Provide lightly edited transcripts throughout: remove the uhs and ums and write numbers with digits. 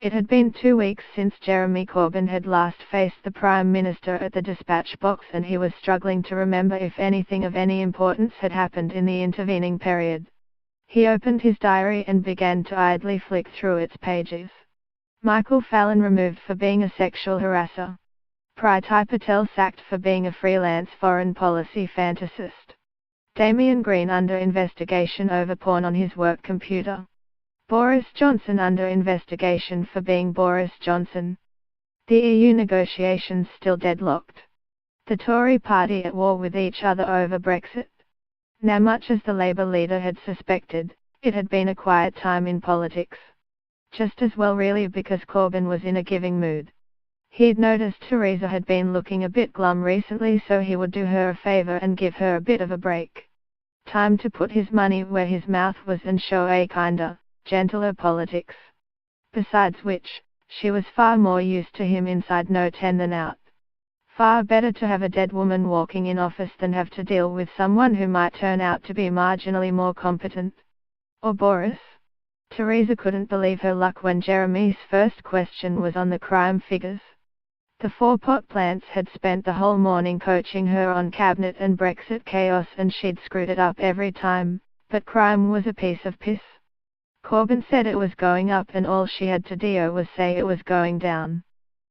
It had been 2 weeks since Jeremy Corbyn had last faced the Prime Minister at the dispatch box, and he was struggling to remember if anything of any importance had happened in the intervening period. He opened his diary and began to idly flick through its pages. Michael Fallon removed for being a sexual harasser. Priti Patel sacked for being a freelance foreign policy fantasist. Damien Green under investigation over porn on his work computer. Boris Johnson under investigation for being Boris Johnson. The EU negotiations still deadlocked. The Tory party at war with each other over Brexit. Now, much as the Labour leader had suspected, it had been a quiet time in politics. Just as well really, because Corbyn was in a giving mood. He'd noticed Theresa had been looking a bit glum recently, so he would do her a favour and give her a bit of a break. Time to put his money where his mouth was and show a kinder, gentler politics. Besides which, she was far more used to him inside no 10 than out. Far better to have a dead woman walking in office than have to deal with someone who might turn out to be marginally more competent. Or Boris? Theresa couldn't believe her luck when Jeremy's first question was on the crime figures. The 4 pot plants had spent the whole morning coaching her on cabinet and Brexit chaos, and she'd screwed it up every time, but crime was a piece of piss. Corbyn said it was going up, and all she had to do was say it was going down.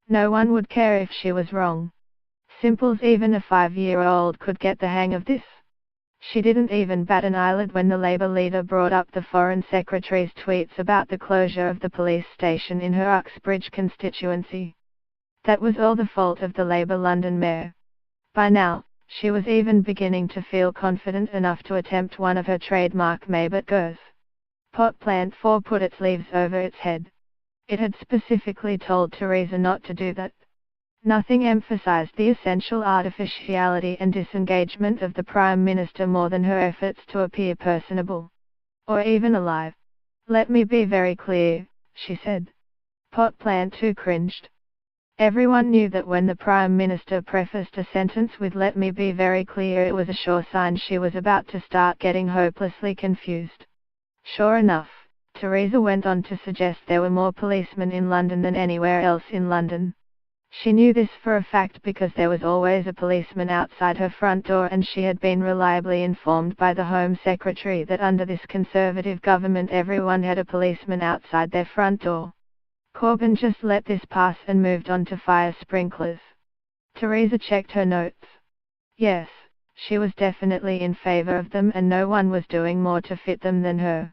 No one would care if she was wrong. Simples, even a 5-year-old could get the hang of this. She didn't even bat an eyelid when the Labour leader brought up the Foreign Secretary's tweets about the closure of the police station in her Uxbridge constituency. That was all the fault of the Labour London mayor. By now, she was even beginning to feel confident enough to attempt one of her trademark Maybot gurns. Pot plant 4 put its leaves over its head. It had specifically told Theresa not to do that. Nothing emphasized the essential artificiality and disengagement of the Prime Minister more than her efforts to appear personable. Or even alive. "Let me be very clear," she said. Pot plant 2 cringed. Everyone knew that when the Prime Minister prefaced a sentence with "let me be very clear," it was a sure sign she was about to start getting hopelessly confused. Sure enough, Theresa went on to suggest there were more policemen in London than anywhere else in London. She knew this for a fact because there was always a policeman outside her front door, and she had been reliably informed by the Home Secretary that under this Conservative government everyone had a policeman outside their front door. Corbyn just let this pass and moved on to fire sprinklers. Theresa checked her notes. Yes, she was definitely in favour of them, and no one was doing more to fit them than her.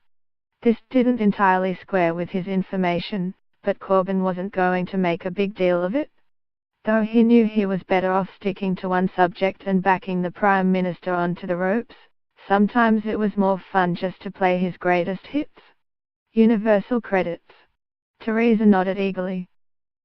This didn't entirely square with his information, but Corbyn wasn't going to make a big deal of it. Though he knew he was better off sticking to one subject and backing the Prime Minister onto the ropes, sometimes it was more fun just to play his greatest hits. Universal credits. Theresa nodded eagerly.